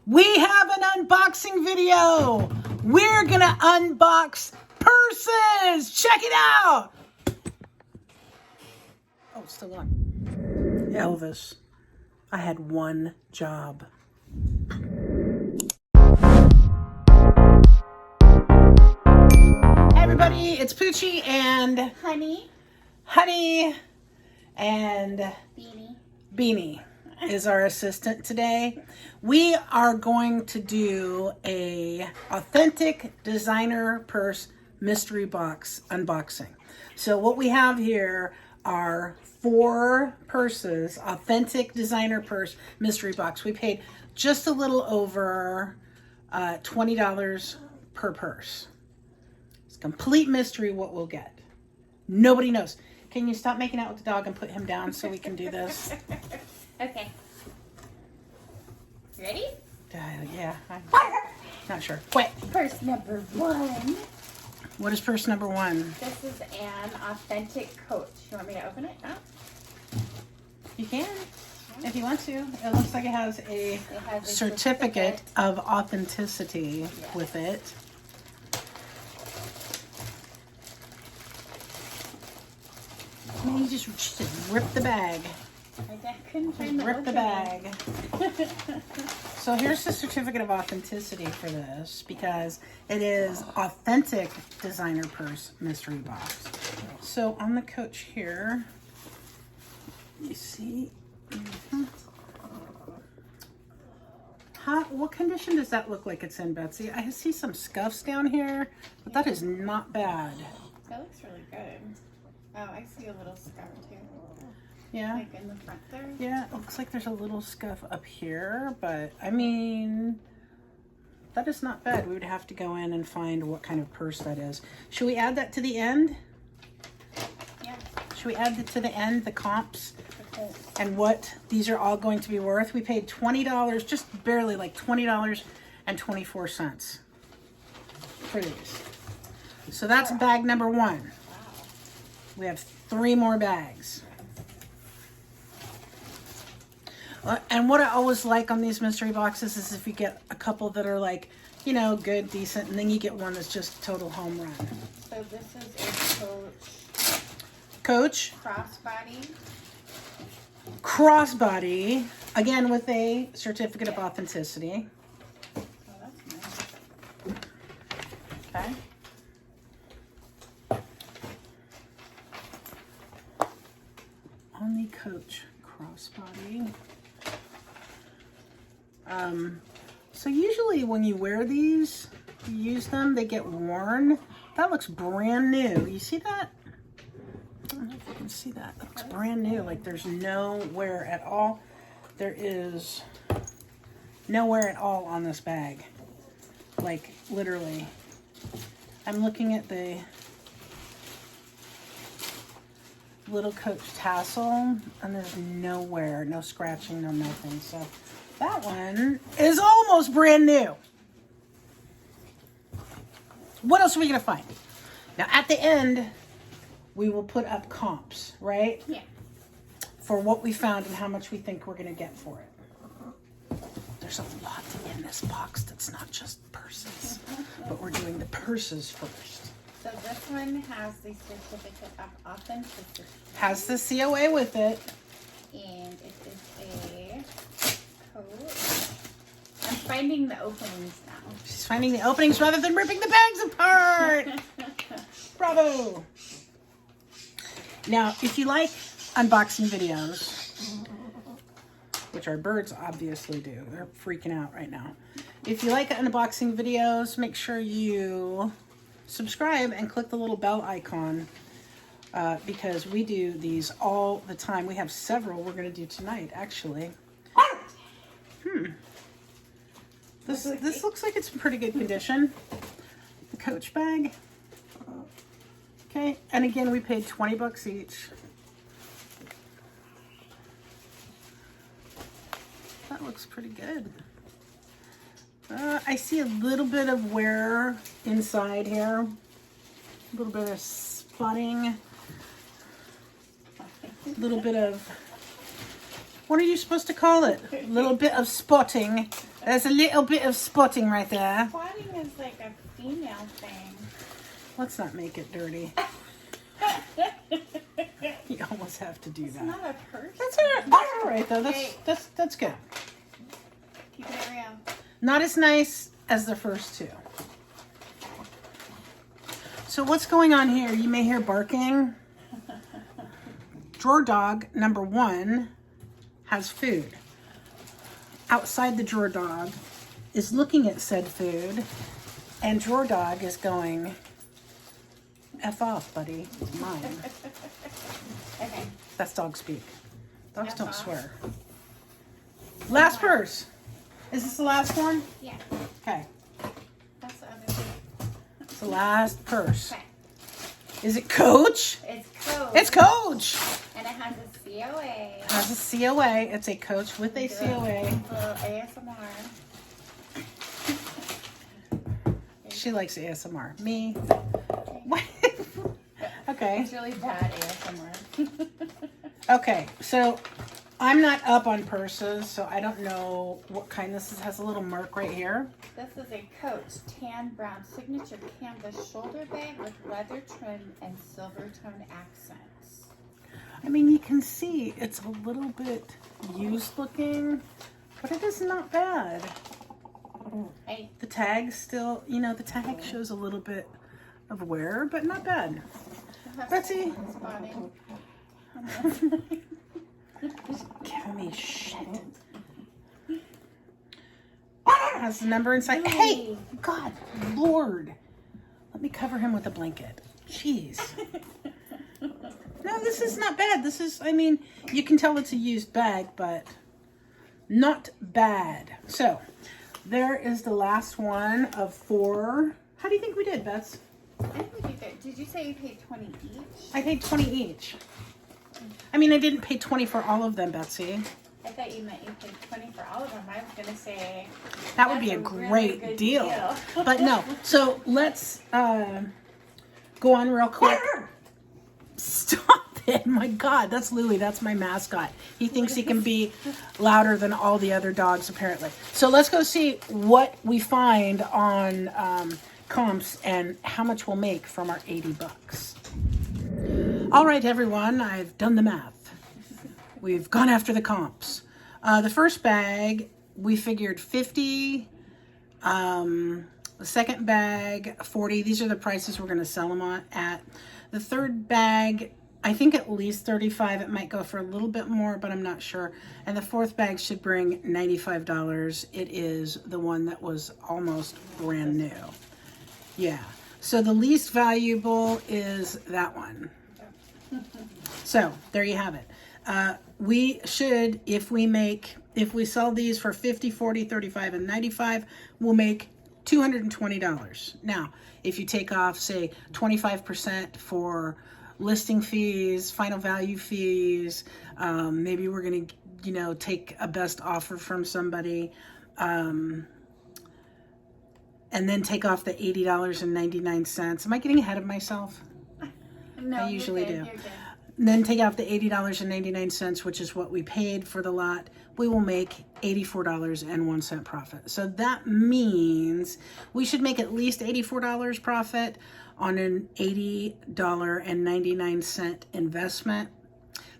We have an unboxing video. We're gonna unbox purses. Check it out. Oh, it's still on. Elvis, I had one job. Hey everybody, it's Poochie and Honey and Beanie is our assistant today. We are going to do a authentic designer purse mystery box unboxing. So what we have here are 4 purses, authentic designer purse mystery box. We paid just a little over $20 per purse. It's a complete mystery what we'll get. Nobody knows. Can you stop making out with the dog and put him down so we can do this? Okay. Ready? Yeah, I'm not sure. Quit. Purse number 1. What is purse number 1? This is an authentic coat. You want me to open it? No? You can, if you want to. It looks like it has a certificate of authenticity with it. Maybe you just rip the bag. I couldn't find Rip the bag. So here's the certificate of authenticity for this because it is authentic designer purse mystery box. So on the coach here, you see, what condition does that look like it's in, Betsy? I see some scuffs down here, but that is not bad. That looks really good. Oh, I see a little scar too. Yeah. Like in the front there? Yeah, it looks like there's a little scuff up here, but I mean, that is not bad. We would have to go in and find what kind of purse that is. Should we add that to the end? Yeah. Should we add it to the end, the comps, and what these are all going to be worth? We paid $20, just barely, like $20.24 for these. So that's bag number 1. Wow. We have 3 more bags. And what I always like on these mystery boxes is if you get a couple that are like, you know, good, decent, and then you get one that's just total home run. So this is a Coach. Crossbody. Again, with a certificate of authenticity. Oh, that's nice. Okay. On the Coach crossbody. So usually when you wear these, you use them, they get worn. That looks brand new. You see that? I don't know if you can see that. That looks brand new. Like there's no wear at all. There is no wear at all on this bag. Like literally. I'm looking at the little Coach tassel and there's no wear, no scratching, no nothing. So that one is almost brand new. What else are we gonna find? Now at the end, we will put up comps, right? Yeah. For what we found and how much we think we're gonna get for it. There's a lot in this box that's not just purses, but we're doing the purses first. So this one has the certificate of authenticity. Has the COA with it. And it is a coat. I'm finding the openings now. She's finding the openings rather than ripping the bags apart. Bravo. Now, if you like unboxing videos, which our birds obviously do, they're freaking out right now. If you like unboxing videos, make sure you subscribe and click the little bell icon because we do these all the time. We have several we're going to do tonight, actually. This looks like it's in pretty good condition. The Coach bag. Okay, and again, we paid $20 each. That looks pretty good. I see a little bit of wear inside here. A little bit of spotting. A little bit of, what are you supposed to call it? A little bit of spotting There's a little bit of spotting right there. Spotting is like a female thing. Let's not make it dirty. You almost have to do It's that. not a purse. That's all right though. That's good. Keep it real. Not as nice as the first two. So what's going on here? You may hear barking. Drawer dog number 1 has food. Outside the drawer dog is looking at said food, and drawer dog is going, F off, buddy. It's mine. Okay. That's dog speak. Dogs F don't off. swear. Last purse. Is this the last one? Yeah. Okay. That's the other thing. It's the last purse. Okay. Is it Coach? It's Coach. It's Coach. And it has a COA. It has a COA. It's a Coach with a COA. Little ASMR. She likes ASMR. Me. What? Okay. It's really bad ASMR. Okay. So I'm not up on purses, so I don't know what kind this is. It has a little mark right here. This is a Coach tan brown signature canvas shoulder bag with leather trim and silver tone accents. I mean, you can see it's a little bit used looking, but it is not bad. Hey, The tag still, the tag shows a little bit of wear, but not bad. Betsy. spotting. Giving me shit. Has the number inside. Hey, God, Lord. Let me cover him with a blanket. Jeez. No, this is not bad. This is, I mean, you can tell it's a used bag, but not bad. So, there is the last one of 4. How do you think we did, Bets? I think we did good. Did you say you paid 20 each? I paid 20 each. I mean, I didn't pay 20 for all of them, Betsy. I thought you meant you paid 20 for all of them. I was going to say That would be a that's really great good deal. But no. So let's go on real quick. Stop it. My God, that's Louie. That's my mascot. He thinks he can be louder than all the other dogs, apparently. So let's go see what we find on comps and how much we'll make from our 80 bucks. All right, everyone. I've done the math. We've gone after the comps. The first bag, we figured 50. The second bag, 40. These are the prices we're going to sell them at. The third bag, I think at least 35. It might go for a little bit more, but I'm not sure. And the fourth bag should bring $95. It is the one that was almost brand new. Yeah. So the least valuable is that one. So there you have it. We should, if we sell these for 50, 40, 35, and 95, we'll make $220. Now, if you take off, say, 25% for listing fees, final value fees, maybe we're going to, take a best offer from somebody, and then take off the $80.99. Am I getting ahead of myself? No, I usually you're good, do. You're good. And then take out the $80.99, which is what we paid for the lot. We will make $84.01 profit. So that means we should make at least $84 profit on an $80.99 investment.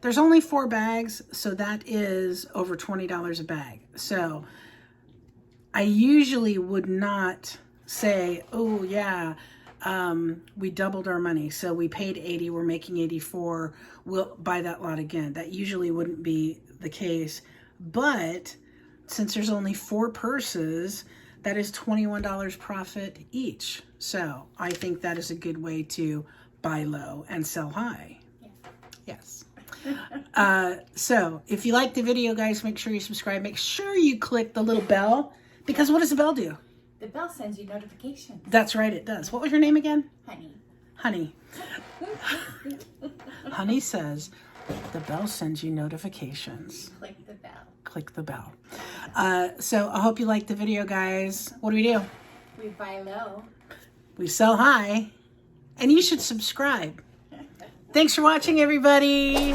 There's only 4 bags, so that is over $20 a bag. So I usually would not say, oh yeah, we doubled our money. So we paid 80, we're making 84. We'll buy that lot again. That usually wouldn't be the case. But since there's only 4 purses, that is $21 profit each. So I think that is a good way to buy low and sell high. Yes. So if you like the video, guys, make sure you subscribe. Make sure you click the little bell, because what does the bell do? The bell sends you notifications. That's right, it does. What was your name again? Honey. Honey. Honey says the bell sends you notifications. Click the bell. Click the bell. So I hope you liked the video, guys. What do? We buy low. We sell high. And you should subscribe. Thanks for watching, everybody.